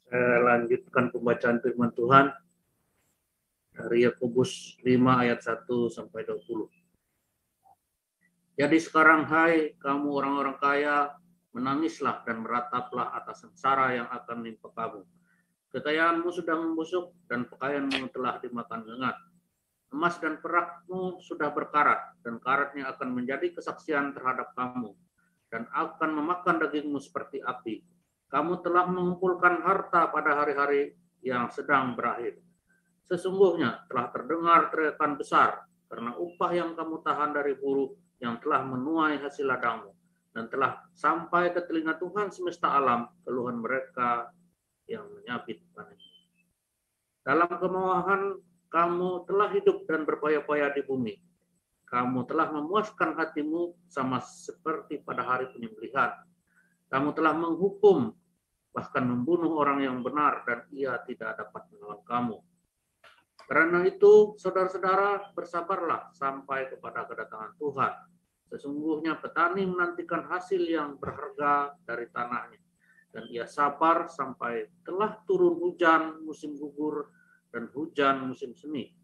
Saya lanjutkan pembacaan firman Tuhan dari Yakobus 5 ayat 1 sampai 20. Jadi sekarang hai kamu orang-orang kaya, menangislah dan merataplah atas sengsara yang akan menimpa kamu. Kekayaanmu sudah membusuk dan pakaianmu telah dimakan lengat. Emas dan perakmu sudah berkarat dan karatnya akan menjadi kesaksian terhadap kamu dan akan memakan dagingmu seperti api. Kamu telah mengumpulkan harta pada hari-hari yang sedang berakhir. Sesungguhnya telah terdengar teriakan besar karena upah yang kamu tahan dari buruh yang telah menuai hasil ladangmu, dan telah sampai ke telinga Tuhan semesta alam keluhan mereka yang menyabit panenmu. Dalam kemauan kamu telah hidup dan berpaya-paya di bumi. Kamu telah memuaskan hatimu sama seperti pada hari penyembelihan. Kamu telah menghukum, bahkan membunuh orang yang benar, dan ia tidak dapat menolong kamu. Karena itu, saudara-saudara, bersabarlah sampai kepada kedatangan Tuhan. Sesungguhnya petani menantikan hasil yang berharga dari tanahnya, dan ia sabar sampai telah turun hujan musim gugur dan hujan musim semi.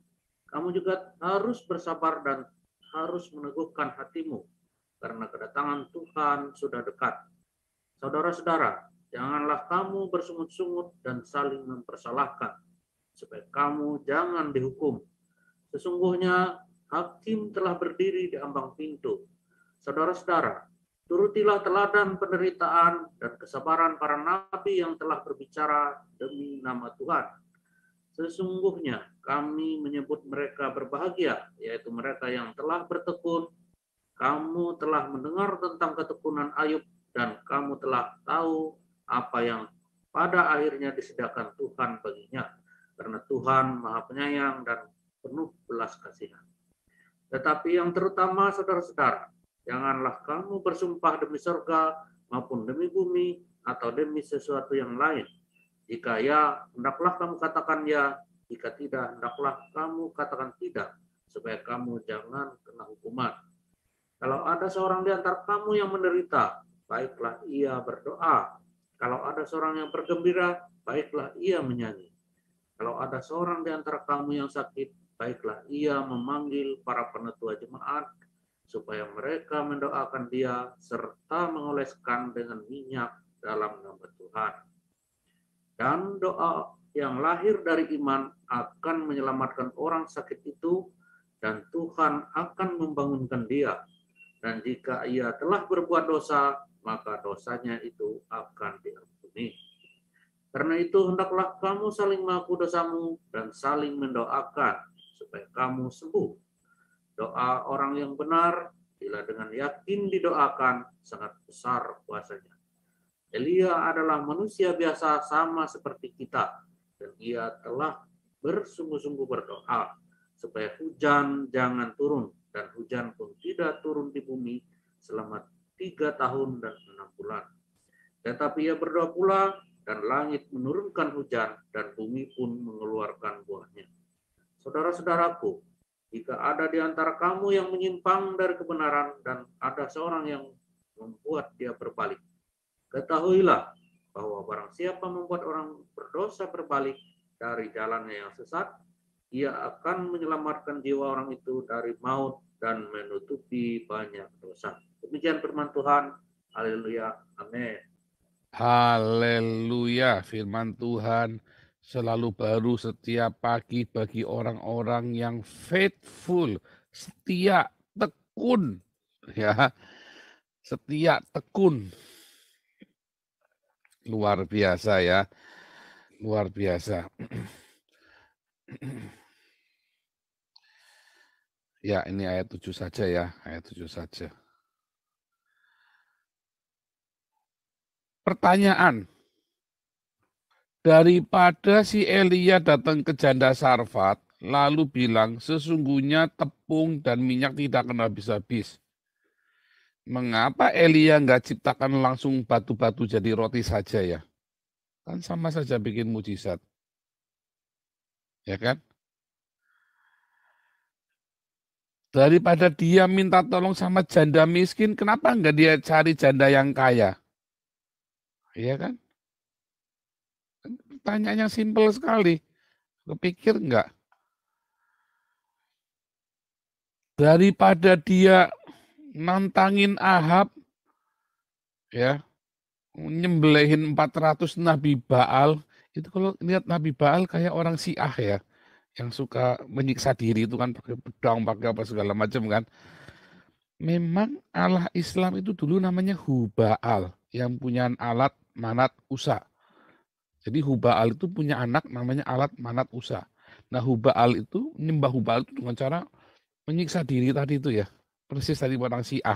Kamu juga harus bersabar dan harus meneguhkan hatimu, karena kedatangan Tuhan sudah dekat. Saudara-saudara, janganlah kamu bersungut-sungut dan saling mempersalahkan, supaya kamu jangan dihukum. Sesungguhnya hakim telah berdiri di ambang pintu. Saudara-saudara, turutilah teladan penderitaan dan kesabaran para nabi yang telah berbicara demi nama Tuhan. Sesungguhnya kami menyebut mereka berbahagia, yaitu mereka yang telah bertekun. Kamu telah mendengar tentang ketekunan Ayub, dan kamu telah tahu apa yang pada akhirnya disediakan Tuhan baginya, karena Tuhan Maha Penyayang dan penuh belas kasihan. Tetapi yang terutama, saudara-saudara, janganlah kamu bersumpah demi surga maupun demi bumi atau demi sesuatu yang lain. Jika ya, hendaklah kamu katakan ya. Jika tidak, hendaklah kamu katakan tidak, supaya kamu jangan kena hukuman. Kalau ada seorang di antara kamu yang menderita, baiklah ia berdoa. Kalau ada seorang yang bergembira, baiklah ia menyanyi. Kalau ada seorang di antara kamu yang sakit, baiklah ia memanggil para penetua jemaat, supaya mereka mendoakan dia, serta mengoleskan dengan minyak dalam nama Tuhan. Dan doa yang lahir dari iman akan menyelamatkan orang sakit itu, dan Tuhan akan membangunkan dia. Dan jika ia telah berbuat dosa, maka dosanya itu akan diampuni. Karena itu hendaklah kamu saling mengaku dosamu dan saling mendoakan supaya kamu sembuh. Doa orang yang benar, bila dengan yakin didoakan, sangat besar kuasanya. Elia adalah manusia biasa sama seperti kita, dan ia telah bersungguh-sungguh berdoa supaya hujan jangan turun, dan hujan pun tidak turun di bumi selama 3 tahun dan 6 bulan. Tetapi ia berdoa pula, dan langit menurunkan hujan, dan bumi pun mengeluarkan buahnya. Saudara-saudaraku, jika ada di antara kamu yang menyimpang dari kebenaran, dan ada seorang yang membuat dia berbalik, ketahuilah bahwa barang siapa membuat orang berdosa berbalik dari jalannya yang sesat, ia akan menyelamatkan jiwa orang itu dari maut dan menutupi banyak dosa. Demikian firman Tuhan. Haleluya. Amin. Haleluya, firman Tuhan selalu baru setiap pagi bagi orang-orang yang faithful, setia, tekun, ya, setia, tekun. Luar biasa ya, luar biasa. Ya, ini ayat 7 saja ya, ayat 7 saja. Pertanyaan, daripada si Elia datang ke janda Sarfat, lalu bilang, sesungguhnya tepung dan minyak tidak akan habis-habis. Mengapa Elia nggak ciptakan langsung batu-batu jadi roti saja ya? Kan sama saja bikin mujizat. Ya kan? Daripada dia minta tolong sama janda miskin, kenapa nggak dia cari janda yang kaya? Iya kan? pertanyaan yang simpel sekali. Kepikir nggak? Daripada dia nantangin Ahab, ya, nyembelihin 400 Nabi Baal, itu kalau lihat Nabi Baal kayak orang Syiah ya, yang suka menyiksa diri itu kan pakai pedang, pakai apa segala macam kan. Memang Allah Islam itu dulu namanya Hubal, yang punya alat Manat Usa. Jadi Hubal itu punya anak namanya alat Manat Usa. Nah Hubal itu, nyembah Hubal itu dengan cara menyiksa diri tadi itu ya. Persis tadi orang Syiah.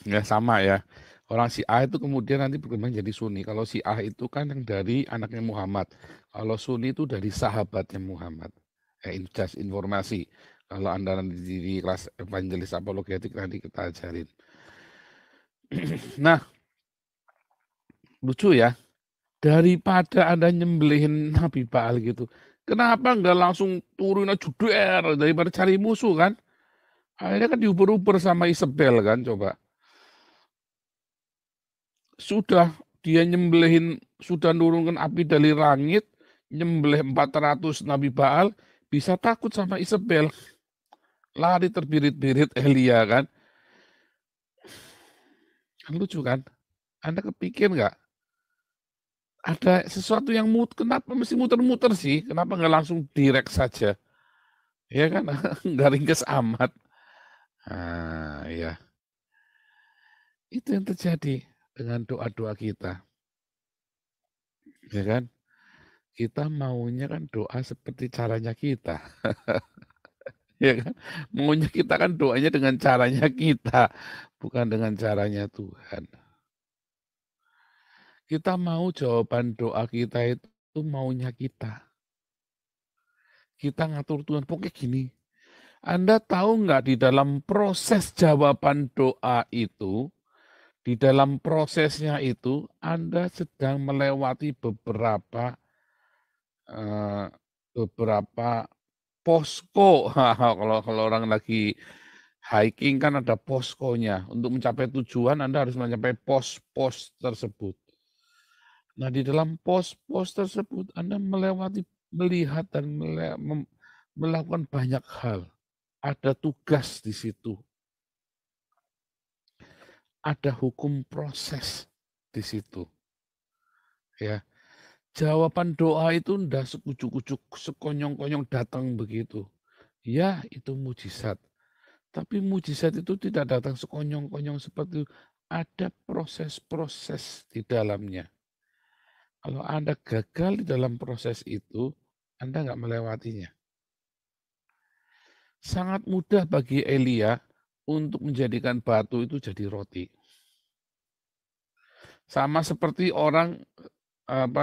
Ya sama ya. Orang Syiah itu kemudian nanti berkembang jadi Sunni. Kalau Syiah itu kan yang dari anaknya Muhammad. Kalau Sunni itu dari sahabatnya Muhammad. Ini just informasi. Kalau Anda nanti di kelas evangelis apologetik nanti kita ajarin. Nah, lucu ya. Daripada Anda nyembelihin Nabi Baal gitu. Kenapa nggak langsung turun juder daripada cari musuh kan? Akhirnya kan diuber-uber sama Isabel kan, coba. Sudah dia nyembelihin, sudah nurunkan api dari langit, nyembelih 400 Nabi Baal, bisa takut sama Isabel. Lari terbirit-birit Elia kan. Lucu kan? Anda kepikir nggak? Ada sesuatu yang kenapa mesti muter-muter sih? Kenapa nggak langsung direct saja? Ya kan? Nggak ringkes amat. Nah, ya. Itu yang terjadi dengan doa-doa kita. Ya kan? Kita maunya kan doa seperti caranya kita. Ya kan? Maunya kita kan doanya dengan caranya kita, bukan dengan caranya Tuhan. Kita mau jawaban doa kita itu maunya kita. Kita ngatur Tuhan, pokoknya gini. Anda tahu nggak di dalam proses jawaban doa itu, di dalam prosesnya itu, Anda sedang melewati beberapa posko. Kalau orang lagi hiking kan ada poskonya. Untuk mencapai tujuan Anda harus mencapai pos-pos tersebut. Nah, di dalam pos-pos tersebut Anda melihat dan melakukan banyak hal. Ada tugas di situ. Ada hukum proses di situ. Ya. Jawaban doa itu ndak sekucuk-kucuk, sekonyong-konyong datang begitu. Ya, itu mujizat. Tapi mujizat itu tidak datang sekonyong-konyong seperti itu. Ada proses-proses di dalamnya. Kalau Anda gagal di dalam proses itu, Anda nggak melewatinya. Sangat mudah bagi Elia untuk menjadikan batu itu jadi roti. Sama seperti orang,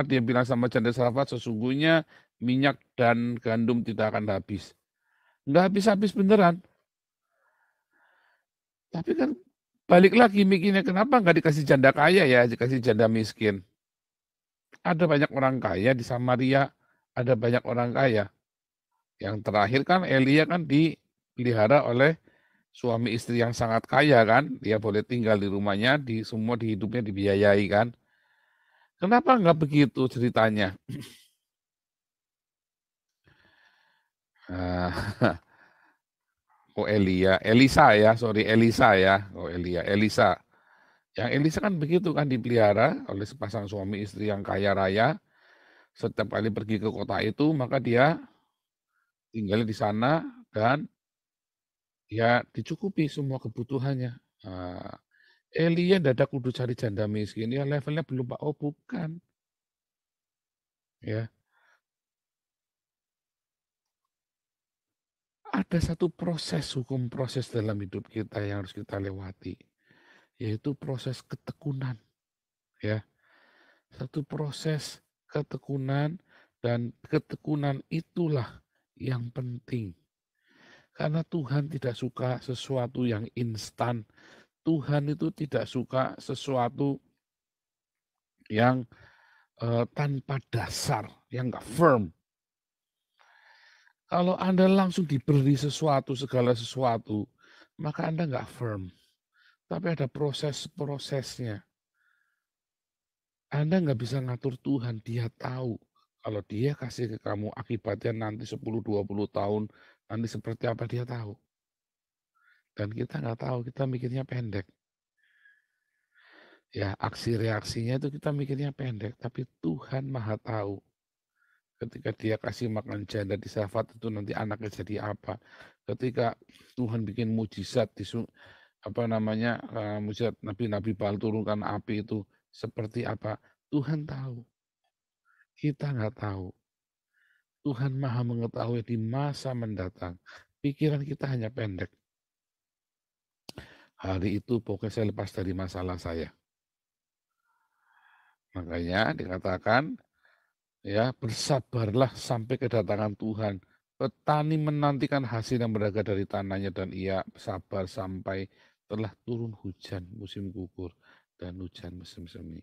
dia bilang sama janda Sarfat, sesungguhnya minyak dan gandum tidak akan habis. Nggak habis-habis beneran. Tapi kan balik lagi mikirnya, kenapa nggak dikasih janda kaya ya, dikasih janda miskin. Ada banyak orang kaya di Samaria, ada banyak orang kaya. Yang terakhir kan Elia kan dipelihara oleh suami istri yang sangat kaya kan, dia boleh tinggal di rumahnya, semua di hidupnya dibiayai kan. Kenapa nggak begitu ceritanya? Elisa ya, Elisa ya, Elisa. Yang Elisa kan begitu kan dipelihara oleh sepasang suami istri yang kaya raya. Setiap kali pergi ke kota itu, maka dia tinggal di sana dan ya dicukupi semua kebutuhannya. Elia dadak kudu cari janda miskin, ya levelnya belum Pak. Oh bukan. Ya. Ada satu hukum proses dalam hidup kita yang harus kita lewati, yaitu proses ketekunan. Ya. Satu proses ketekunan, dan ketekunan itulah yang penting. Karena Tuhan tidak suka sesuatu yang instan. Tuhan itu tidak suka sesuatu yang tanpa dasar, yang nggak firm. Kalau Anda langsung diberi segala sesuatu, maka Anda nggak firm. Tapi ada proses-prosesnya. Anda nggak bisa ngatur Tuhan, Dia tahu. Kalau Dia kasih ke kamu akibatnya nanti 10-20 tahun, nanti seperti apa Dia tahu. Dan kita nggak tahu, kita mikirnya pendek. Ya, aksi reaksinya itu kita mikirnya pendek, tapi Tuhan Maha tahu. Ketika Dia kasih makan janda di Safat itu nanti anaknya jadi apa. Ketika Tuhan bikin mujizat mujizat nabi-nabi Baal turunkan api itu seperti apa, Tuhan tahu. Kita nggak tahu. Tuhan Maha mengetahui di masa mendatang. Pikiran kita hanya pendek. Hari itu pokoknya saya lepas dari masalah saya. Makanya dikatakan, ya, bersabarlah sampai kedatangan Tuhan. Petani menantikan hasil yang berharga dari tanahnya dan ia sabar sampai telah turun hujan musim gugur dan hujan musim semi.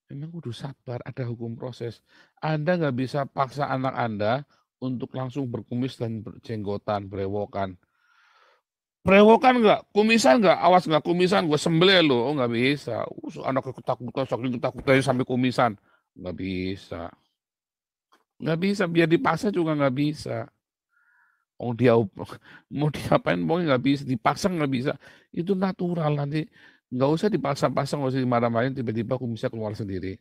Memang kudu sabar, ada hukum proses. Anda nggak bisa paksa anak Anda untuk langsung berkumis dan berjenggotan, berewokan. Berewokan nggak? Kumisan nggak? Awas nggak kumisan, gue sembelih lo. Oh nggak bisa. Anak ketakutan, saking ketakutannya sampai kumisan. Nggak bisa. Nggak bisa, biar dipaksa juga nggak bisa. Oh dia mau diapain, mau nggak bisa, dipaksa nggak bisa. Itu natural nanti. Nggak usah dipaksa-paksa, nggak usah dimarah-marahin, tiba-tiba kumisnya keluar sendiri.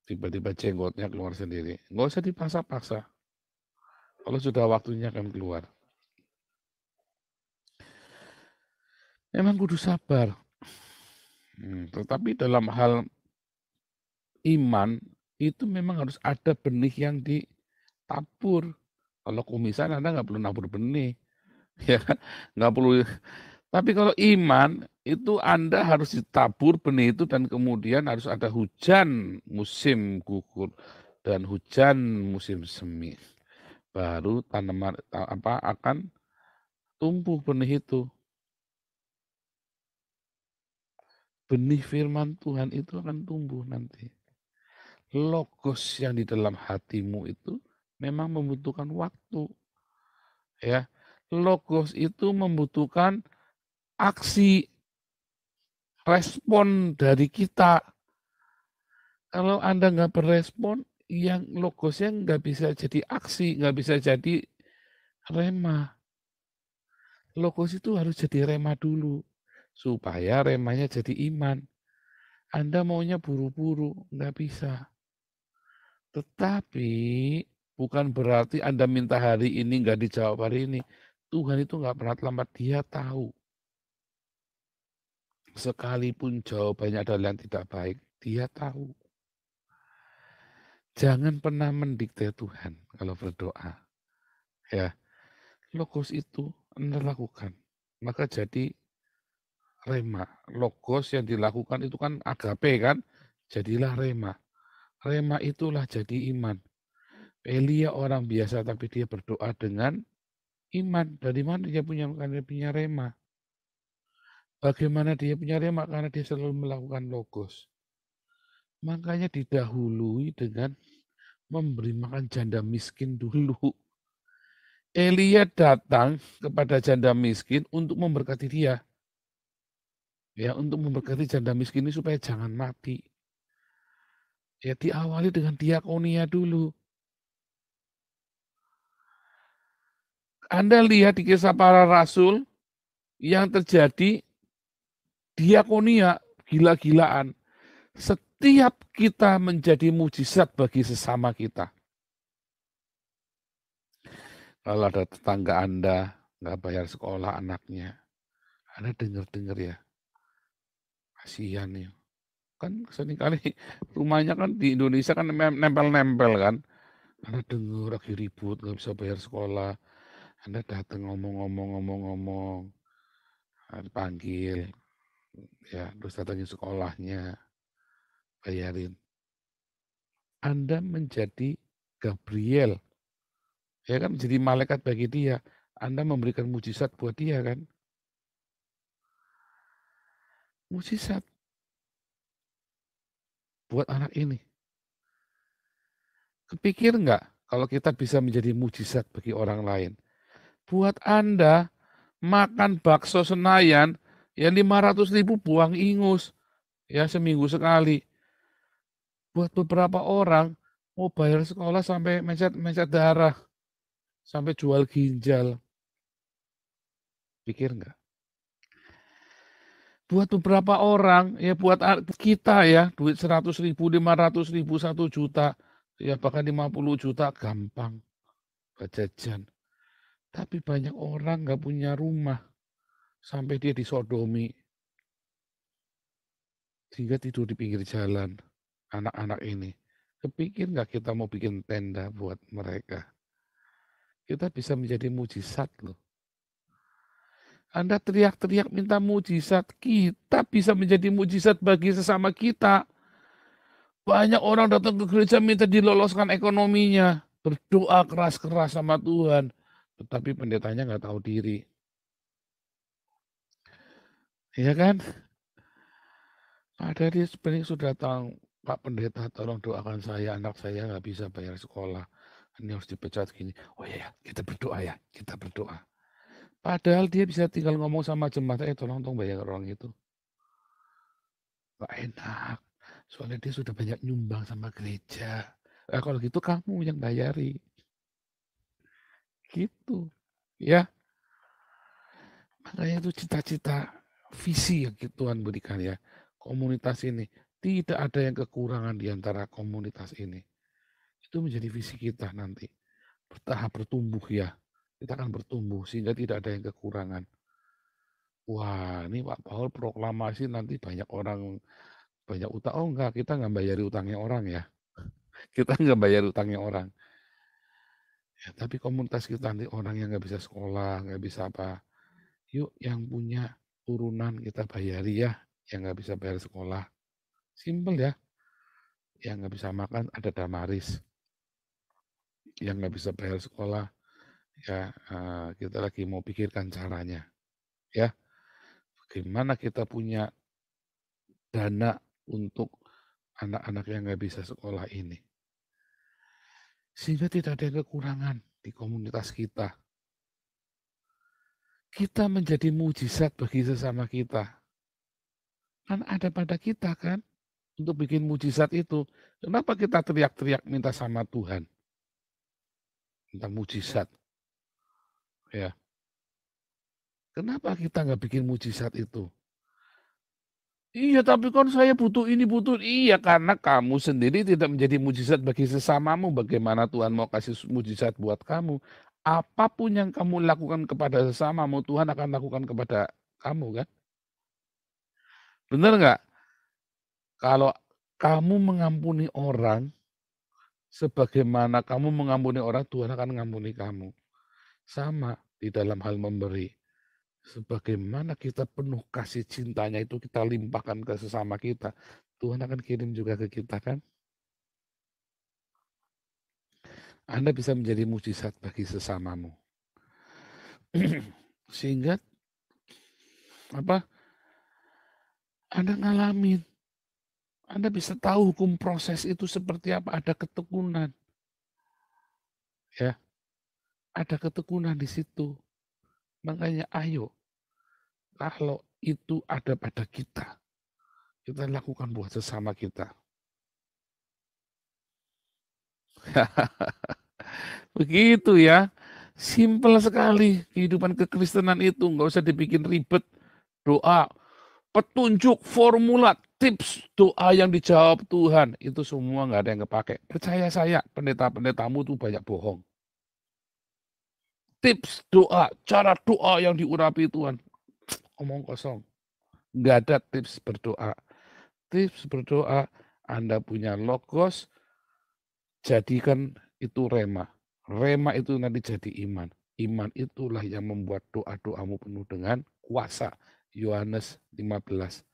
Tiba-tiba jenggotnya keluar sendiri. Nggak usah dipaksa-paksa. Kalau sudah waktunya akan keluar. Memang kudu sabar. Tetapi dalam hal iman, itu memang harus ada benih yang ditabur. Kalau kumisan Anda nggak perlu nabur benih. Ya, nggak perlu. Tapi kalau iman, itu Anda harus ditabur benih itu dan kemudian harus ada hujan musim gugur dan hujan musim semi. Baru tanaman akan tumbuh benih itu. Benih firman Tuhan itu akan tumbuh nanti. Logos yang di dalam hatimu itu memang membutuhkan waktu. Ya, logos itu membutuhkan aksi, respon dari kita. Kalau Anda nggak berespon, yang logosnya nggak bisa jadi aksi, nggak bisa jadi rema. Logos itu harus jadi rema dulu, supaya remanya jadi iman. Anda maunya buru-buru, nggak bisa. Tetapi bukan berarti Anda minta hari ini nggak dijawab hari ini. Tuhan itu nggak pernah terlambat, Dia tahu. Sekalipun jawabannya adalah yang tidak baik, Dia tahu. Jangan pernah mendikte Tuhan kalau berdoa. Ya, logos itu Anda lakukan. Maka jadi rema. Logos yang dilakukan itu kan agape kan, jadilah rema. Rema itulah jadi iman. Elia orang biasa tapi dia berdoa dengan iman. Dari mana dia punya? Karena dia punya rema. Bagaimana dia punya rema? Karena dia selalu melakukan logos. Makanya didahului dengan memberi makan janda miskin dulu. Elia datang kepada janda miskin untuk memberkati dia. Ya, untuk memberkati janda miskin ini supaya jangan mati. Ya, diawali dengan diakonia dulu. Anda lihat di Kisah Para Rasul yang terjadi diakonia gila-gilaan. Setiap kita menjadi mujizat bagi sesama kita. Kalau ada tetangga Anda nggak bayar sekolah anaknya, Anda dengar-dengar ya, kasihan ya. Kan seringkali rumahnya kan di Indonesia kan nempel-nempel kan. Anda dengar lagi ribut, nggak bisa bayar sekolah. Anda datang ngomong-ngomong, dipanggil, ya, terus datangin sekolahnya, bayarin. Anda menjadi Gabriel, ya kan, menjadi malaikat bagi dia. Anda memberikan mujizat buat dia kan. Mujizat buat anak ini. Kepikir nggak kalau kita bisa menjadi mujizat bagi orang lain? Buat Anda makan bakso Senayan yang 500.000 buang ingus. ya seminggu sekali. Buat beberapa orang, mau bayar sekolah sampai mencet darah, sampai jual ginjal. Pikir nggak? Buat beberapa orang, ya buat kita ya, duit 100.000, 500.000, 1 juta, ya bahkan 50 juta gampang buat jajan. Tapi banyak orang nggak punya rumah, sampai dia disodomi, sehingga tidur di pinggir jalan, anak-anak ini. Kepikir nggak kita mau bikin tenda buat mereka? Kita bisa menjadi mujizat loh. Anda teriak-teriak minta mujizat, kita bisa menjadi mujizat bagi sesama kita. Banyak orang datang ke gereja minta diloloskan ekonominya, berdoa keras-keras sama Tuhan, tetapi pendetanya nggak tahu diri. Iya kan? Padahal dia sebenarnya sudah tahu, Pak Pendeta tolong doakan saya, anak saya nggak bisa bayar sekolah. Ini harus dipecat gini. Oh iya, kita berdoa ya, kita berdoa. Padahal dia bisa tinggal ngomong sama jemaat, tolong bayar orang itu. Nggak enak, soalnya dia sudah banyak nyumbang sama gereja. Kalau gitu kamu yang bayari. Gitu, ya. Makanya itu cita-cita, visi yang Tuhan berikan ya. Komunitas ini, tidak ada yang kekurangan di antara komunitas ini. Itu menjadi visi kita nanti. Bertahap bertumbuh ya. Kita akan bertumbuh sehingga tidak ada yang kekurangan. Wah, ini Pak Paul proklamasi nanti banyak orang banyak utang. Oh enggak, kita nggak bayari utangnya orang ya. Kita nggak bayar utangnya orang. Ya, tapi komunitas kita nanti orang yang nggak bisa sekolah, nggak bisa apa. Yuk yang punya turunan kita bayari ya, yang nggak bisa bayar sekolah. Simpel ya. Yang nggak bisa makan ada Damaris. Yang nggak bisa bayar sekolah, ya kita lagi mau pikirkan caranya. Ya, bagaimana kita punya dana untuk anak-anak yang nggak bisa sekolah ini. Sehingga tidak ada yang kekurangan di komunitas kita. Kita menjadi mujizat bagi sesama kita. Kan ada pada kita kan, untuk bikin mujizat itu. Kenapa kita teriak-teriak minta sama Tuhan? Minta mujizat. Ya. Kenapa kita nggak bikin mujizat itu? Iya, tapi kan saya butuh ini, butuh. Iya, karena kamu sendiri tidak menjadi mujizat bagi sesamamu. Bagaimana Tuhan mau kasih mujizat buat kamu? Apapun yang kamu lakukan kepada sesamamu, Tuhan akan lakukan kepada kamu kan? Benar nggak? Kalau kamu mengampuni orang, sebagaimana kamu mengampuni orang, Tuhan akan mengampuni kamu. Sama di dalam hal memberi. Sebagaimana kita penuh kasih cintanya itu kita limpahkan ke sesama kita, Tuhan akan kirim juga ke kita kan. Anda bisa menjadi mujizat bagi sesamamu. Sehingga Anda ngalamin. Anda bisa tahu hukum proses itu seperti apa, ada ketekunan. Ya. Ada ketekunan di situ. Makanya ayo, kalau itu ada pada kita lakukan buat sesama kita. Begitu ya, simpel sekali kehidupan kekristenan itu, nggak usah dibikin ribet. Doa, petunjuk, formula, tips doa yang dijawab Tuhan, itu semua nggak ada yang kepake. Percaya saya, pendeta-pendetamu tuh banyak bohong. Tips doa, cara doa yang diurapi Tuhan, omong kosong. Nggak ada tips berdoa. Tips berdoa, Anda punya logos, jadikan itu rema. Rema itu nanti jadi iman. Iman itulah yang membuat doa-doamu penuh dengan kuasa. Yohanes 15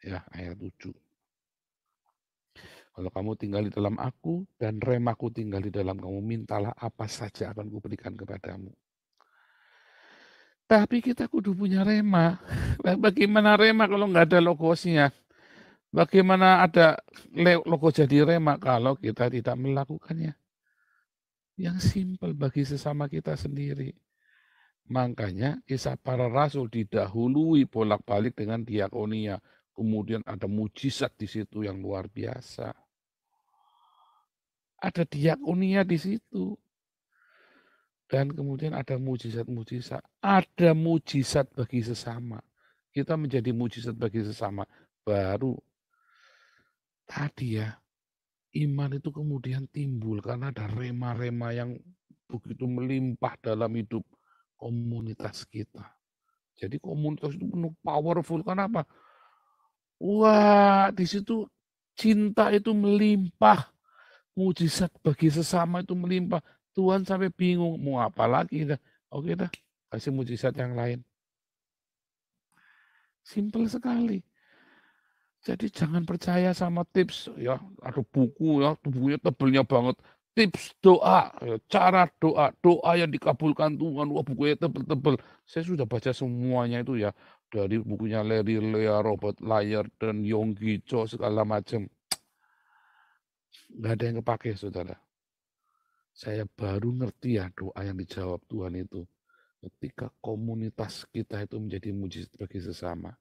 ya ayat 7. Kalau kamu tinggal di dalam aku dan remaku tinggal di dalam kamu, mintalah apa saja akan kuberikan kepadamu. Tapi kita kudu punya rema. Bagaimana rema kalau nggak ada logosnya? Bagaimana ada logo jadi rema kalau kita tidak melakukannya? Yang simpel bagi sesama kita sendiri. Makanya Kisah Para Rasul didahului bolak-balik dengan diakonia. kemudian ada mujizat di situ yang luar biasa. Ada diakonia di situ. Dan kemudian ada mujizat-mujizat. Ada mujizat bagi sesama. Kita menjadi mujizat bagi sesama. Baru tadi ya, iman itu kemudian timbul karena ada rema-rema yang begitu melimpah dalam hidup komunitas kita. Jadi komunitas itu penuh powerful. Kenapa? Wah, di situ cinta itu melimpah. Mujizat bagi sesama itu melimpah. Tuhan sampai bingung, mau apa lagi dah. Oke dah, kasih mujizat yang lain. Simpel sekali. Jadi jangan percaya sama tips ya, ada buku ya, bukunya tebelnya banget. Tips doa, ya, cara doa, doa yang dikabulkan Tuhan. Wah, bukunya tebel-tebel. Saya sudah baca semuanya itu ya, dari bukunya Larry Lea, Robert Lyer, dan Yonggi Cho segala macam. Nggak ada yang kepake, saudara. Saya baru ngerti ya doa yang dijawab Tuhan itu. Ketika komunitas kita itu menjadi mujizat bagi sesama.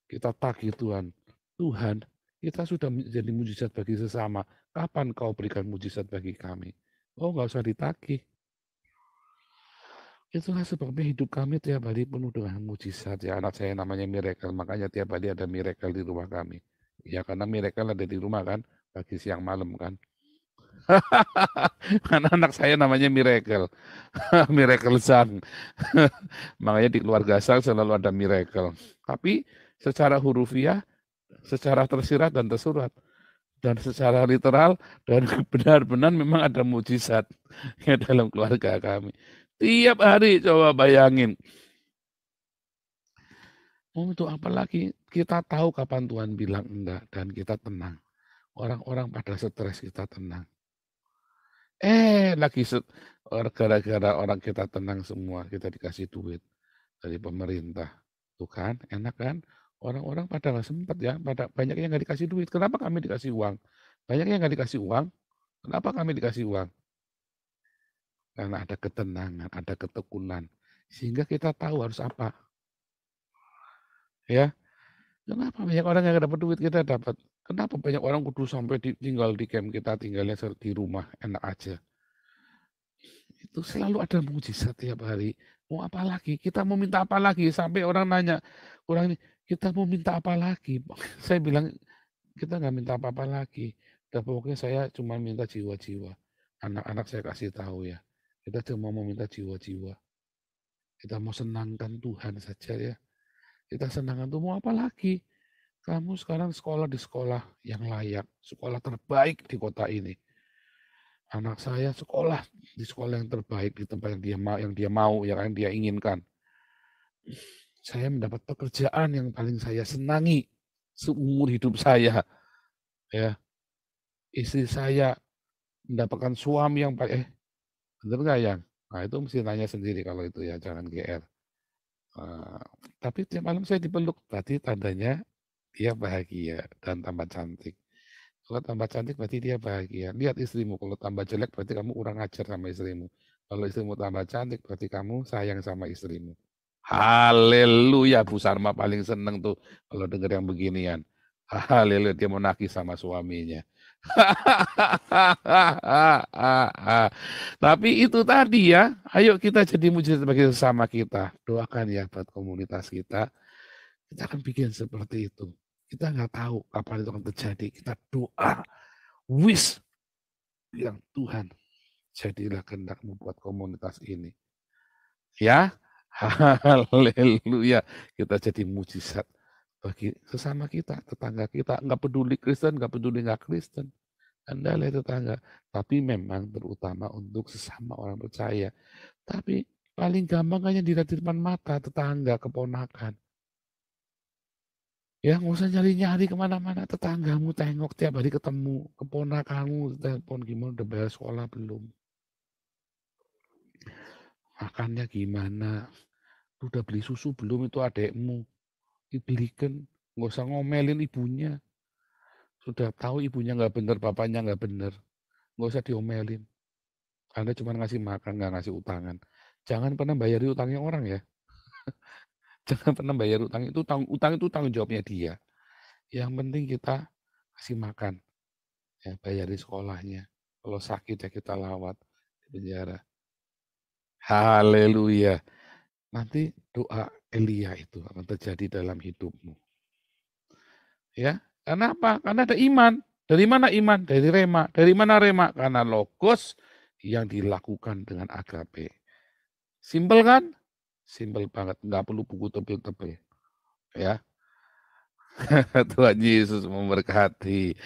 Kita tagih Tuhan. Tuhan, kita sudah menjadi mujizat bagi sesama. Kapan kau berikan mujizat bagi kami? Oh, nggak usah ditagih. Itulah sebabnya hidup kami tiap hari penuh dengan mujizat. Ya, anak saya namanya Miracle, makanya tiap hari ada miracle di rumah kami. Ya, karena miracle ada di rumah kan, pagi siang malam kan. Karena anak saya namanya Miracle. Miracle Sang. Makanya di keluarga Sang selalu ada miracle. Tapi secara hurufiah, secara tersirat dan tersurat, dan secara literal dan benar-benar memang ada mujizat ya dalam keluarga kami. Tiap hari coba bayangin. Untuk apa lagi? Kita tahu kapan Tuhan bilang enggak dan kita tenang. Orang-orang pada stres, kita tenang. Lagi gara-gara orang kita tenang semua, kita dikasih duit dari pemerintah. Tuh kan, enak kan? Orang-orang pada nggak sempat ya, pada banyak yang nggak dikasih duit. Kenapa kami dikasih uang? Banyak yang nggak dikasih uang. Kenapa kami dikasih uang? Karena ada ketenangan, ada ketekunan. Sehingga kita tahu harus apa. Ya, kenapa banyak orang yang nggak dapat duit, kita dapat. Kenapa banyak orang kudu sampai tinggal di camp, kita tinggalnya di rumah, enak aja. Itu selalu ada mujizat tiap hari. Mau apa lagi? Kita mau minta apa lagi? Sampai orang nanya, orang ini, kita mau minta apa lagi? Saya bilang, kita nggak minta apa-apa lagi. Dan pokoknya saya cuma minta jiwa-jiwa. Anak-anak saya kasih tahu ya. Kita cuma mau minta jiwa-jiwa. Kita mau senangkan Tuhan saja ya. Kita senangkan Tuhan, mau apa lagi? Kamu sekarang sekolah di sekolah yang layak. Sekolah terbaik di kota ini. Anak saya sekolah di sekolah yang terbaik, di tempat yang dia mau, yang dia inginkan. Saya mendapat pekerjaan yang paling saya senangi seumur hidup saya. Ya, istri saya mendapatkan suami yang bener nggak yang? Nah itu mesti nanya sendiri kalau itu ya, jangan GR. Tapi tiap malam saya dipeluk, berarti tandanya dia bahagia dan tambah cantik. Kalau tambah cantik berarti dia bahagia. Lihat istrimu, kalau tambah jelek berarti kamu kurang ajar sama istrimu. Kalau istrimu tambah cantik berarti kamu sayang sama istrimu. Haleluya, Bu Sarma paling seneng tuh kalau denger yang beginian. Haleluya, dia mau nagih sama suaminya. Tapi itu tadi ya, ayo kita jadi mujizat bagi sesama kita. Doakan ya buat komunitas kita. Kita akan bikin seperti itu. Kita nggak tahu kapan itu akan terjadi. Kita doa, wish yang Tuhan, jadilah kehendakmu buat komunitas ini. Ya, haleluya. Kita jadi mujizat bagi sesama kita, tetangga kita. Nggak peduli Kristen, nggak peduli nggak Kristen. Anda lihat tetangga. Tapi memang terutama untuk sesama orang percaya. Tapi paling gampang kan yang dilihat di depan mata, tetangga, keponakan. Ya nggak usah nyari-nyari kemana-mana, tetanggamu tengok tiap hari ketemu, keponakanmu telepon gimana, udah bayar sekolah belum? Makannya gimana? Udah beli susu belum itu adekmu? Dibelikan, nggak usah ngomelin ibunya. Sudah tahu ibunya nggak bener, bapaknya nggak bener, nggak usah diomelin. Anda cuma ngasih makan, nggak ngasih utangan. Jangan pernah bayar utangnya orang ya. Jangan pernah bayar utang itu, utang itu tanggung jawabnya dia. Yang penting kita kasih makan, ya, bayari sekolahnya. Kalau sakit ya kita lawat di penjara. Haleluya. Nanti doa Elia itu akan terjadi dalam hidupmu. Ya, karena apa? Karena ada iman. Dari mana iman? Dari rema. Dari mana rema? Karena logos yang dilakukan dengan agape. Simpel kan? Simpel banget, nggak perlu buku tebel-tebel. Ya. Tuhan Yesus memberkati.